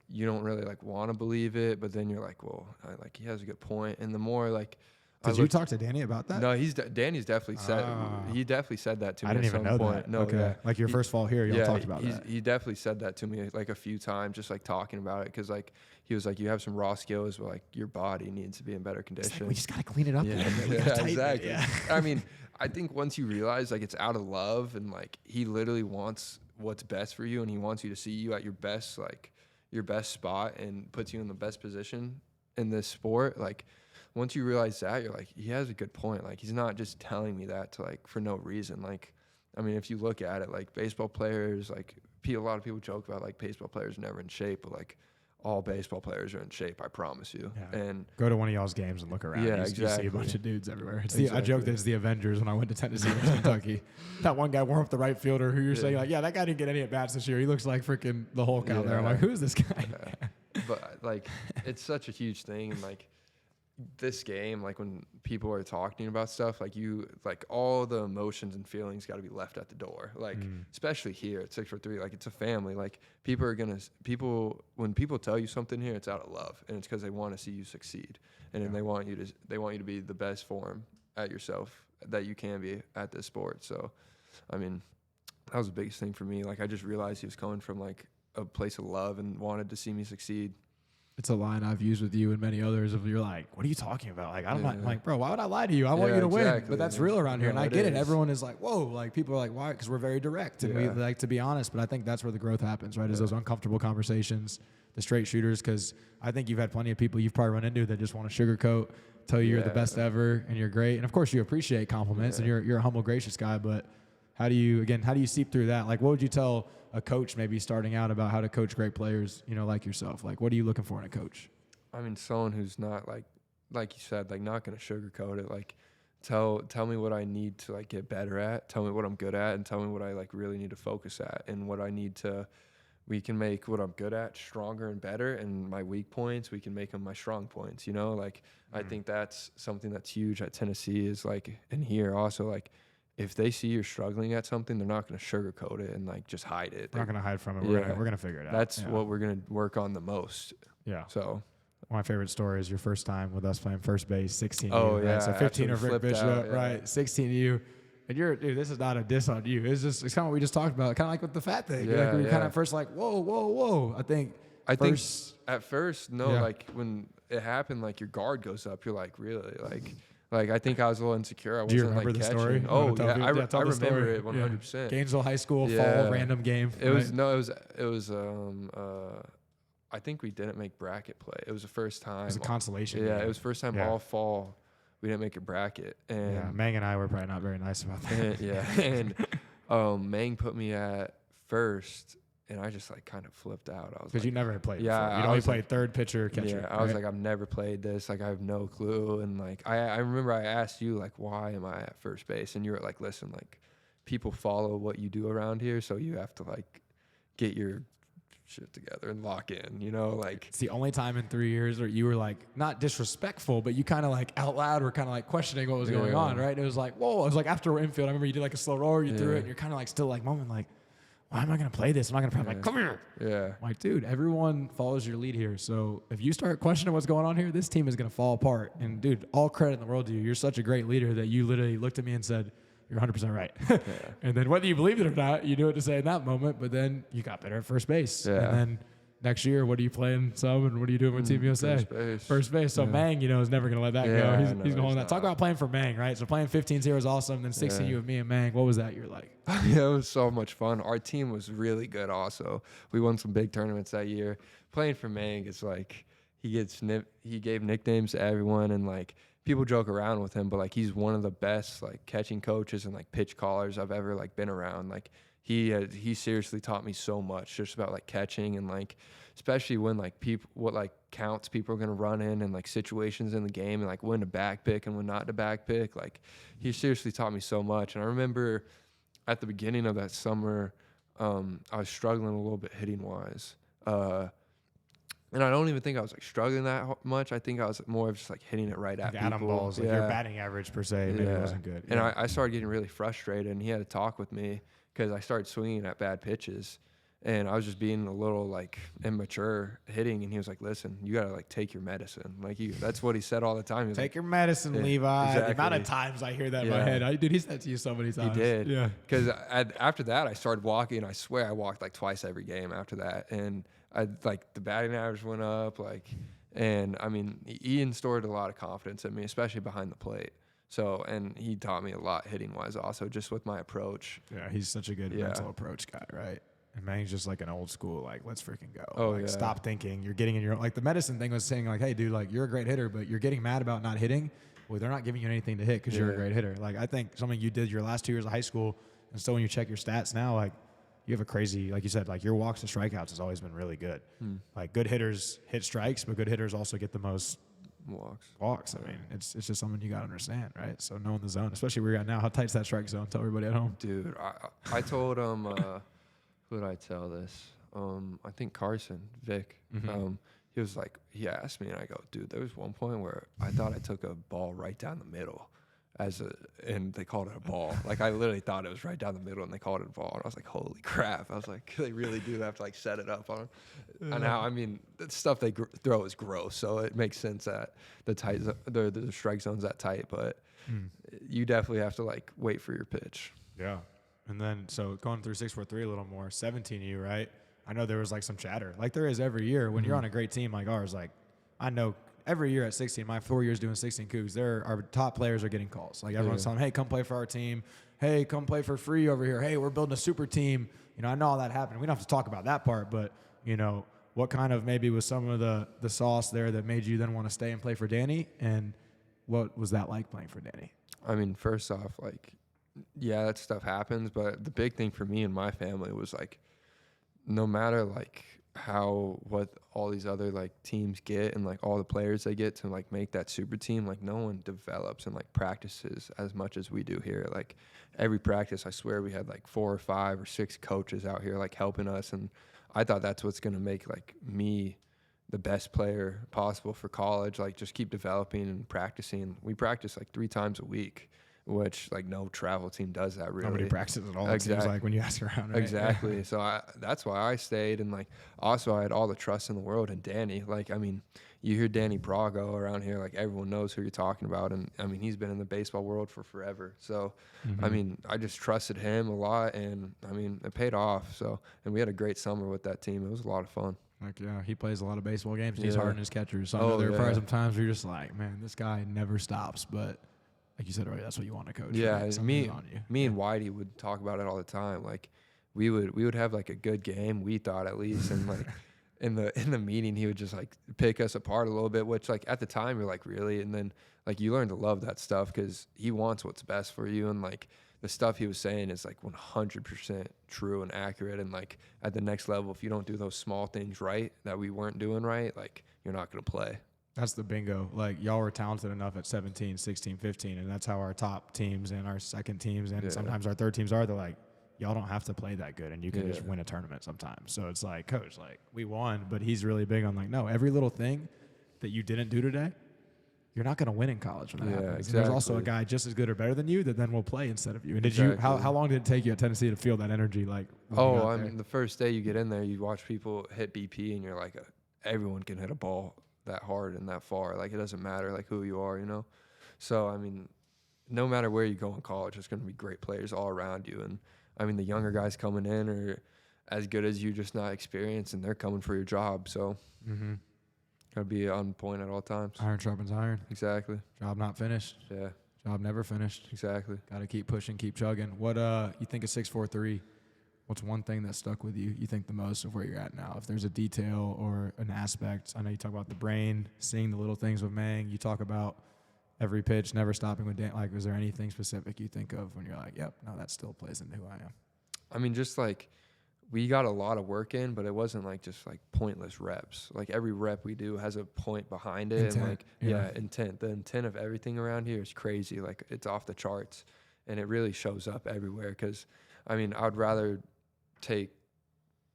you don't really like want to believe it, but then you're like, well, like he has a good point. And the more like did you talk to Danny about that? No, Danny's definitely said he definitely said that to me. I didn't even know point. that. No, okay. Like your first fall here, y'all talked about that. He definitely said that to me like a few times, just like talking about it, because like he was like, you have some raw skills, but like your body needs to be in better condition. Like, we just gotta clean it up. Yeah, exactly. Yeah. I mean, I think once you realize like it's out of love and like he literally wants what's best for you and he wants you to see you at your best, like your best spot and puts you in the best position in this sport, like. Once you realize that, you're like, he has a good point. Like, he's not just telling me that to like for no reason. Like, I mean, if you look at it, like baseball players, like a lot of people joke about like baseball players are never in shape, but like all baseball players are in shape. I promise you. Yeah. And go to one of y'all's games and look around. Yeah, exactly. You see a bunch of dudes everywhere. I joked that it's the Avengers when I went to Tennessee and Kentucky. That one guy warmed up the right fielder who you're saying like, yeah, that guy didn't get any at bats this year. He looks like freaking the Hulk out there. I'm like, who is this guy? But like, it's such a huge thing, and like. This game, like when people are talking about stuff, like you, like all the emotions and feelings got to be left at the door. Like, especially here at 643, like it's a family. Like when people tell you something here, it's out of love, and it's because they want to see you succeed, and then they want you to be the best form at yourself that you can be at this sport. So, I mean, that was the biggest thing for me. Like, I just realized he was coming from like a place of love and wanted to see me succeed. It's a line I've used with you and many others of you're like, what are you talking about? Like, I'm like, bro, why would I lie to you? I want you to win. But that's real around here. And I get it. Everyone is like, whoa. Like, people are like, why? Because we're very direct. And we like to be honest. But I think that's where the growth happens, right? Is those uncomfortable conversations, the straight shooters. Because I think you've had plenty of people you've probably run into that just want to sugarcoat, tell you you're the best ever and you're great. And, of course, you appreciate compliments and you're a humble, gracious guy. But how do you seep through that? Like, what would you tell a coach maybe starting out about how to coach great players, like yourself? Like, what are you looking for in a coach? I mean, someone who's not like you said, like not going to sugarcoat it. Like tell me what I need to like get better at. Tell me what I'm good at, and tell me what I like really need to focus at, and what I need to. We can make what I'm good at stronger and better, and my weak points we can make them my strong points. Like I think that's something that's huge at Tennessee is like, and here also like. If they see you're struggling at something, they're not going to sugarcoat it and like just hide it. They're not going to hide from it. We're going to figure it out. That's what we're going to work on the most. Yeah. So. My favorite story is your first time with us playing first base, 16 Oh, you, yeah. Right? So 15 of Rick Bishop, out, right? 16 you. And dude, this is not a diss on you. It's kind of what we just talked about, kind of like with the fat thing. Yeah, like we kind of first like, whoa. I think at first, like when it happened, like your guard goes up. You're like, really? Like I think I was a little insecure. I Do you wasn't remember like the catching. story? Oh yeah, I remember it 100%. Yeah. Gainesville High School fall random game. It was I think we didn't make bracket play. It was the first time. It was a consolation. Yeah, game. it was first time all fall. We didn't make a bracket. And Mang and I were probably not very nice about that. And Mang put me at first. And I just like kind of flipped out. I was because you never had played. Yeah, before. You'd only played third pitcher, catcher. Yeah, I was like, I've never played this. Like, I have no clue. And like, I remember I asked you like, why am I at first base? And you were like, listen, like, people follow what you do around here, so you have to like get your shit together and lock in. Like it's the only time in 3 years where you were like not disrespectful, but you kind of like out loud were kind of like questioning what was going on, right? And it was like, whoa. I was like after infield, I remember you did like a slow roller, you threw it, and you're kind of like still like moment like. Why am I going to play this? I'm not going to play. I'm like, come here. Yeah. I'm like, dude, everyone follows your lead here. So if you start questioning what's going on here, this team is going to fall apart. And, dude, all credit in the world to you. You're such a great leader that you literally looked at me and said, You're 100% right. Yeah. And then whether you believe it or not, you knew what to say in that moment, but then you got better at first base. Yeah. And then next year, what are you playing sub and what are you doing with Team USA? First base. So Mang, is never going to let that go. He's going to hold that. Talk about playing for Mang, right? So playing 15-0 is awesome. Then 16U with me and Mang. What was that year like? Yeah, it was so much fun. Our team was really good also. We won some big tournaments that year. Playing for Mang is like, he gave nicknames to everyone, and like people joke around with him, but like he's one of the best like catching coaches and like pitch callers I've ever like been around. Like he seriously taught me so much just about like catching, and like especially when like what like counts people are gonna run in and like situations in the game, and like when to back pick and when not to back pick. Like he seriously taught me so much. And I remember at the beginning of that summer, I was struggling a little bit hitting wise. And I don't even think I was like struggling that much. I think I was more of just like hitting it right at like Adam people. balls, like your batting average per se, maybe it wasn't good. And I started getting really frustrated, and he had to talk with me because I started swinging at bad pitches, and I was just being a little like immature hitting. And he was like, "Listen, you gotta like take your medicine." Like that's what he said all the time. He was take like, your medicine, Levi. Exactly. The amount of times I hear that in my head, dude, he said that to you so many times. He did. Yeah. Because after that, I started walking. I swear, I walked like twice every game after that, and the batting average went up, and I mean, he instilled a lot of confidence in me, especially behind the plate. So, and he taught me a lot hitting wise also, just with my approach. Yeah, he's such a good mental approach guy, right? And Mang's just like an old school, like, let's freaking go. Oh, like, stop thinking. You're getting in your, like, the medicine thing was saying, like, hey, dude, like, you're a great hitter, but you're getting mad about not hitting. Well, they're not giving you anything to hit because you're a great hitter. Like, I think something you did your last 2 years of high school, and still when you check your stats now, like, you have a crazy, like you said, like your walks and strikeouts has always been really good. Like good hitters hit strikes, but good hitters also get the most walks. I mean, it's just something you got to understand, right? So knowing the zone, especially where you're at now, how tight's that strike zone? Tell everybody at home. Dude, I told him, who did I tell this? I think Carson, Vic. He was like, he asked me, and I go, dude, there was one point where I thought I took a ball right down the middle. And they called it a ball. Like I literally thought it was right down the middle, and they called it a ball. And I was like, "Holy crap!" I was like, "They really do have to like set it up on." And now, I mean, the stuff they throw is gross, so it makes sense that the strike zone's that tight. But you definitely have to like wait for your pitch. Yeah, and then so going through 6-4-3 a little more, 17U, right? I know there was like some chatter, like there is every year when you're on a great team like ours. Like I know. Every year at 16, my 4 years doing 16 Cougs, our top players are getting calls. Like everyone's telling, hey, come play for our team. Hey, come play for free over here. Hey, we're building a super team. I know all that happened. We don't have to talk about that part, but, what kind of maybe was some of the sauce there that made you then want to stay and play for Danny? And what was that like playing for Danny? I mean, first off, like, yeah, that stuff happens. But the big thing for me and my family was like, no matter like, what all these other like teams get and like all the players they get to like make that super team, like no one develops and like practices as much as we do here. Like every practice, I swear we had like 4 or 5 or 6 coaches out here like helping us, and I thought that's what's gonna make like me the best player possible for college. Like just keep developing and practicing. We practice like 3 times a week, which like no travel team does that really. Nobody practices at all. It seems like when you ask around. Right? Exactly. So that's why I stayed, and like also I had all the trust in the world in Danny. Like I mean, you hear Danny Pralgo around here, like everyone knows who you're talking about, and I mean he's been in the baseball world for forever. So I mean I just trusted him a lot, and I mean it paid off. So and we had a great summer with that team. It was a lot of fun. Like he plays a lot of baseball games. He's hard in his catchers. So I know there are probably some times where you're just like, man, this guy never stops, but. Like you said earlier, that's what you want to coach. Yeah, right? me and Whitey would talk about it all the time. Like we would have like a good game, we thought at least, and like in the meeting he would just like pick us apart a little bit, which like at the time you're like really, and then like you learn to love that stuff because he wants what's best for you, and like the stuff he was saying is like 100% true and accurate, and like at the next level, if you don't do those small things right that we weren't doing right, like you're not gonna play. That's the bingo. Like, y'all were talented enough at 17, 16, 15, and that's how our top teams and our second teams and sometimes our third teams are. They're like, y'all don't have to play that good, and you can just win a tournament sometimes. So it's like, coach, like, we won, but he's really big on, like, no, every little thing that you didn't do today, you're not going to win in college when that happens. Exactly. And there's also a guy just as good or better than you that then will play instead of you. And did you? How long did it take you at Tennessee to feel that energy? Like, I mean, the first day you get in there, you watch people hit BP, and you're like, everyone can hit a ball that hard and that far. Like it doesn't matter like who you are, So I mean, no matter where you go in college, there's going to be great players all around you. And I mean, the younger guys coming in are as good as you, just not experienced, and they're coming for your job. So gotta be on point at all times. Iron sharpens iron. Exactly. Job not finished. Yeah. Job never finished. Exactly. Got to keep pushing, keep chugging. What you think of 6'4", what's one thing that stuck with you think the most of where you're at now? If there's a detail or an aspect, I know you talk about the brain, seeing the little things with Mang. You talk about every pitch, never stopping with Dan. Like, was there anything specific you think of when you're like, yep, no, that still plays into who I am? I mean, just like we got a lot of work in, but it wasn't like just like pointless reps. Like every rep we do has a point behind it. Intent. And like, intent. The intent of everything around here is crazy. Like it's off the charts, and it really shows up everywhere. Cause I mean, I'd rather take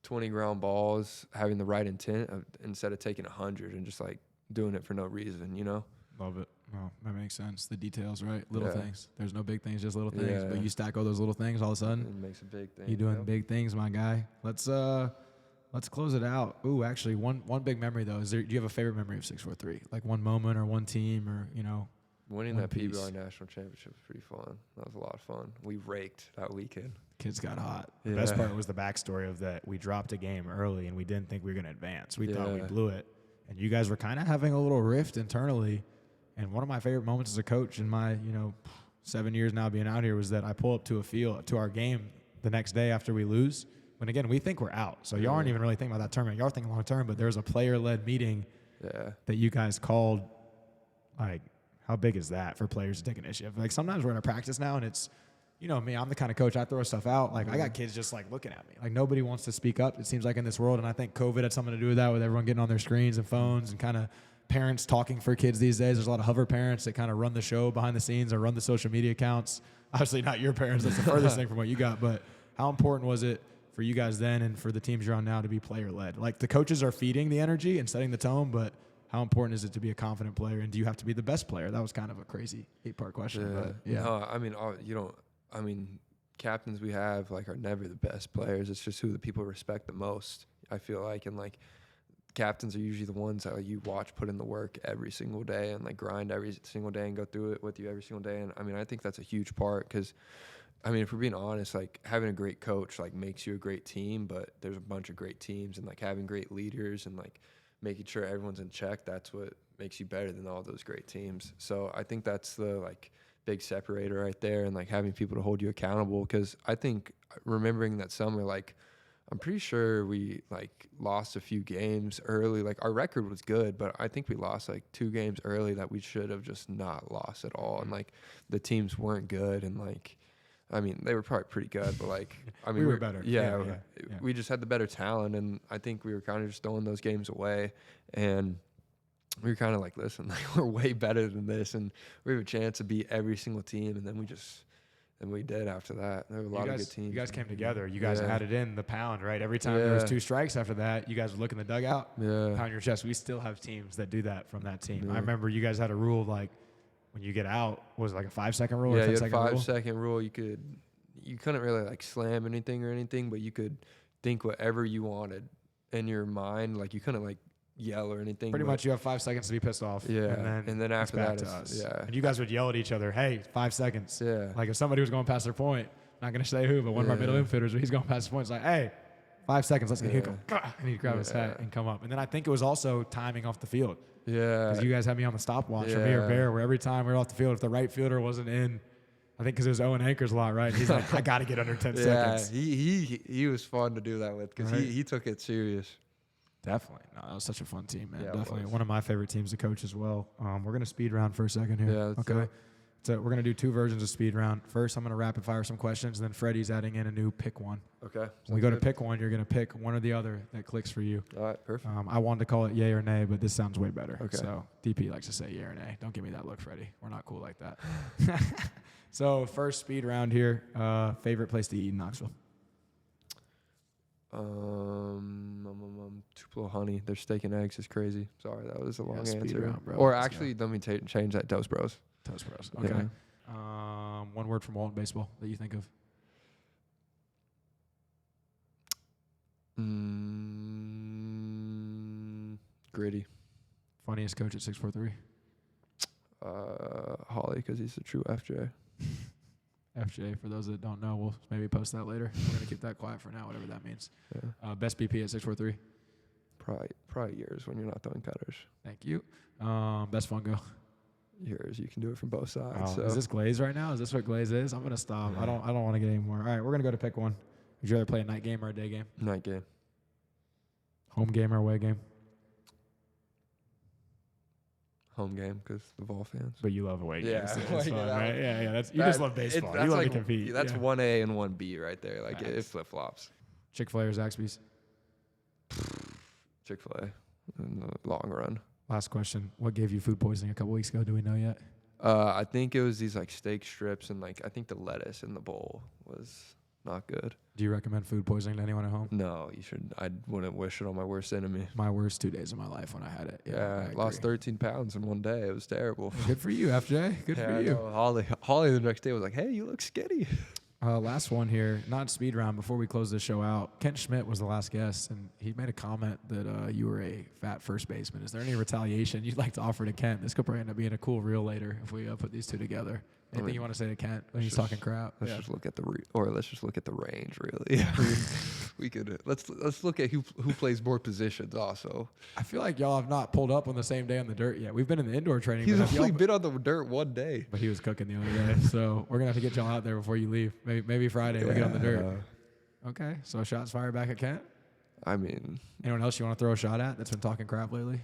20 ground balls having the right intent instead of taking 100 and just like doing it for no reason, you know? Love it. Oh, that makes sense. The details, right? Little things. There's no big things, just little things. But you stack all those little things, all of a sudden, it makes a big thing. You're doing big things, my guy. Let's close it out. Ooh, actually, one big memory though. Do you have a favorite memory of 6'4", like one moment or one team or winning one that piece? PBR national championship was pretty fun. That was a lot of fun. We raked that weekend. Kids got hot. The best part was the backstory of that. We dropped a game early and we didn't think we were going to advance. We thought we blew it, and you guys were kind of having a little rift internally. And one of my favorite moments as a coach in my 7 years now being out here was that I pull up to a field to our game the next day after we lose. When again we think we're out, so y'all aren't even really thinking about that tournament. Y'all are thinking long term. But there's a player-led meeting that you guys called. Like, how big is that for players to take initiative? Like sometimes we're in a practice now, and it's, me, I'm the kind of coach, I throw stuff out. Like I got kids just like looking at me. Like nobody wants to speak up, it seems like, in this world. And I think COVID had something to do with that, with everyone getting on their screens and phones and kind of parents talking for kids these days. There's a lot of hover parents that kind of run the show behind the scenes or run the social media accounts. Obviously not your parents, that's the furthest thing from what you got. But how important was it for you guys then and for the teams you're on now to be player-led? Like the coaches are feeding the energy and setting the tone, but how important is it to be a confident player, and do you have to be the best player? That was kind of a crazy 8-part question. But No, I mean, captains we have like are never the best players. It's just who the people respect the most, I feel like. And like captains are usually the ones that like, you watch put in the work every single day and like grind every single day and go through it with you every single day. And I mean, I think that's a huge part, because I mean, if we're being honest, like having a great coach like makes you a great team, but there's a bunch of great teams, and like having great leaders and like making sure everyone's in check, that's what makes you better than all those great teams. So I think that's the like big separator right there, and like having people to hold you accountable. Because I think remembering that summer, like I'm pretty sure we like lost a few games early. Like our record was good, but I think we lost like 2 games early that we should have just not lost at all. And like the teams weren't good, and like, I mean, they were probably pretty good, but like, I mean, we were better. Yeah. We just had the better talent, and I think we were kind of just throwing those games away. And we were kind of like, listen, like we're way better than this, and we have a chance to beat every single team. And then we did after that. There were a lot of good teams. You guys came together. You guys had it in the pound, right? Every time there was 2 strikes after that, you guys would look in the dugout, pound your chest. We still have teams that do that from that team. I remember you guys had a rule like, when you get out, was it like a 5-second rule or 10-second rule? 5-second rule. You couldn't really like slam anything, but you could think whatever you wanted in your mind. Like you couldn't like yell or anything. Pretty much you have 5 seconds to be pissed off. Yeah. And then after that, And you guys would yell at each other, hey, 5 seconds. Yeah. Like if somebody was going past their point, not going to say who, but one of our middle infielders, he's going past his point, it's like, hey, 5 seconds, let's get hit. And he'd grab his hat and come up. And then I think it was also timing off the field. Yeah. Because you guys had me on the stopwatch, or me or Bear, where every time we were off the field, if the right fielder wasn't in, I think because it was Owen Anchors a lot, right? He's like, I got to get under 10 seconds. He was fun to do that with, because he took it serious. Definitely. No, that was such a fun team, man. Yeah, definitely. One of my favorite teams to coach as well. We're going to speed round for a second here. Yeah, okay. So we're going to do 2 versions of speed round. First, I'm going to rapid fire some questions, and then Freddy's adding in a new pick one. Okay. When we go to pick one, you're going to pick one or the other that clicks for you. All right, perfect. I wanted to call it yay or nay, but this sounds way better. Okay. So DP likes to say yay or nay. Don't give me that look, Freddy. We're not cool like that. So first speed round here. Favorite place to eat in Knoxville? Tupelo Honey. Their steak and eggs is crazy. Sorry, that was a long answer. Round, bro. Or actually, let me change that. Toast Bros. Toast Bros. Okay. Yeah. One word from Walton baseball that you think of? Gritty. Funniest coach at 6'4", Holly, because he's a true FJ. FJ, for those that don't know, we'll maybe post that later. We're going to keep that quiet for now, whatever that means. Yeah. Best BP at 6'4", Probably yours when you're not throwing cutters. Thank you. Best fungo. Yours. You can do it from both sides. Oh, So. is this glaze right now? Is this what glaze is? I'm going to stop. I don't want to get any more. All right, we're going to go to pick one. Would you rather play a night game or a day game? Night game. Home game or away game? Home game because the Vol fans. But you love away games. Yeah, So it's fun, right? Yeah. You just love baseball. You love to compete. That's 1A and 1B right there. Like Nice. it flip flops. Chick-fil-A or Zaxby's? Chick-fil-A in the long run. Last question. What gave you food poisoning a couple weeks ago? Do we know yet? I think it was these like steak strips and like I think the lettuce in the bowl was not good. Do you recommend food poisoning to anyone at home? No, you should. I wouldn't wish it on my worst enemy. My worst 2 days of my life when I had it. Yeah, I lost agree. 13 pounds in one day. It was terrible. Good for you, FJ. Good for you. Holly the next day was like, "Hey, you look skinny." Last one here, not speed round. Before we close this show out, Kent Schmidt was the last guest, and he made a comment that you were a fat first baseman. Is there any retaliation you'd like to offer to Kent? This could probably end up being a cool reel later if we put these two together. Anything you want to say to Kent when he's talking crap? Let's just look at let's just look at the range. Really, we could let's look at who plays more positions. Also, I feel like y'all have not pulled up on the same day on the dirt yet. We've been in the indoor training. he's but only been on the dirt one day. But he was cooking the other day, so we're gonna have to get y'all out there before you leave. Maybe Friday we get on the dirt. Okay, so shots fired back at Kent. I mean, anyone else you want to throw a shot at that's been talking crap lately?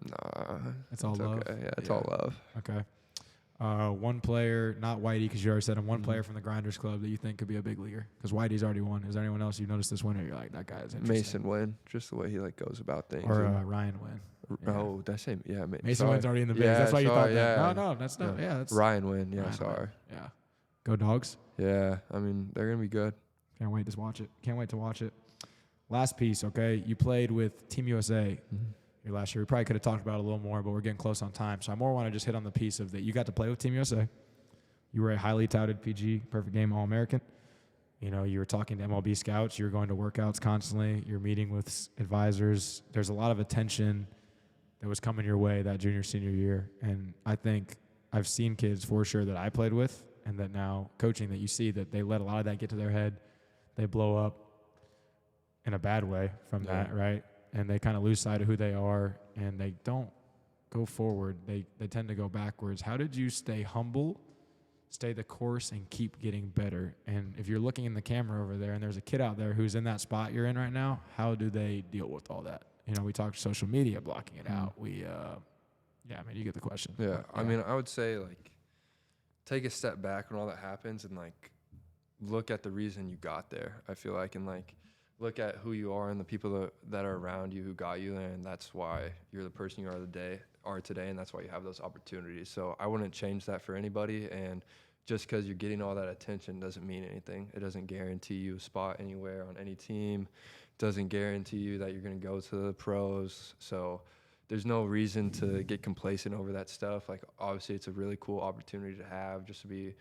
Nah, it's all love. Okay. Yeah, it's all love. Okay. One player, not Whitey, because you already said him. One player from the Grinders Club that you think could be a big leaguer, because Whitey's already won. Is there anyone else you noticed this winter? You're like, that guy is interesting. Mason Wynn, just the way he like goes about things. Or Ryan Wynn. Yeah. Oh, that's him. Yeah, Mason Wynn's already in the bigs. That's why you thought that. No, that's not. Yeah, that's Ryan Wynn. Yeah, Ryan sorry. Wynn. Yeah. Go Dogs. Yeah, I mean they're gonna be good. Can't wait to watch it. Can't wait to watch it. Last piece, okay? You played with Team USA. Your last year. We probably could have talked about it a little more, but we're getting close on time. So I more want to just hit on the piece of that you got to play with Team USA. You were a highly touted PG, perfect game All-American. You know, you were talking to MLB scouts. You were going to workouts constantly. You're meeting with advisors. There's a lot of attention that was coming your way that junior, senior year. And I think I've seen kids for sure that I played with and that now coaching that you see that they let a lot of that get to their head. They blow up in a bad way from that, right? And they kind of lose sight of who they are, and they don't go forward. They tend to go backwards. How did you stay humble, stay the course, and keep getting better? And if you're looking in the camera over there and there's a kid out there who's in that spot you're in right now, how do they deal with all that? You know, we talked social media blocking it out. We, I mean, you get the question. Yeah, I mean, I would say, like, take a step back when all that happens and, like, look at the reason you got there, I feel like, and, like, look at who you are and the people that are around you who got you there, and that's why you're the person you are today, and that's why you have those opportunities. So I wouldn't change that for anybody, and just because you're getting all that attention doesn't mean anything. It doesn't guarantee you a spot anywhere on any team. It doesn't guarantee you that you're going to go to the pros. So there's no reason to get complacent over that stuff. Like, obviously, it's a really cool opportunity to have, just to be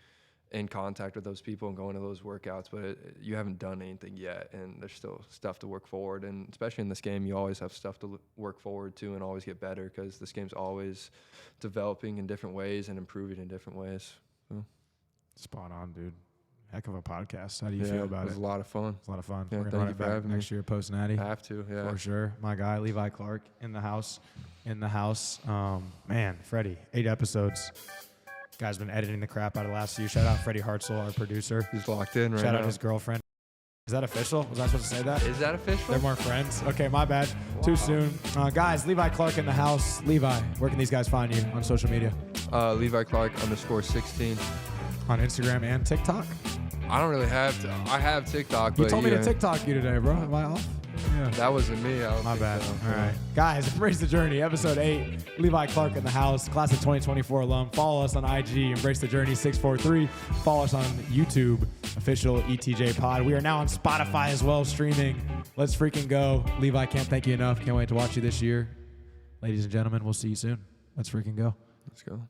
in contact with those people and going to those workouts, but you haven't done anything yet, and there's still stuff to work forward. And especially in this game, you always have stuff to work forward to and always get better, because this game's always developing in different ways and improving in different ways. So. Spot on, dude. Heck of a podcast. How do you feel about it? It was a lot of fun. It's a lot of fun. Yeah, We're going to run it back next year post-Natty. I have to, yeah. For sure. My guy, Levi Clark, in the house. Man, Freddy, 8 episodes. Guy's been editing the crap out of the last few. Shout out Freddy Hartzell, our producer. He's locked in right now. Shout out his girlfriend. Is that official? Was I supposed to say that? Is that official? They're more friends. Okay, my bad. Wow. Too soon. Guys, Levi Clark in the house. Levi, where can these guys find you on social media? Levi Clark _16. On Instagram and TikTok? I don't really have I have TikTok, but you told me to TikTok you today, bro. Am I off? Yeah. That wasn't me. My bad. So. All right. Guys, Embrace the Journey, episode 8. Levi Clark in the house, class of 2024 alum. Follow us on IG, Embrace the Journey 643. Follow us on YouTube, official ETJ Pod. We are now on Spotify as well, streaming. Let's freaking go. Levi, can't thank you enough. Can't wait to watch you this year. Ladies and gentlemen, we'll see you soon. Let's freaking go. Let's go.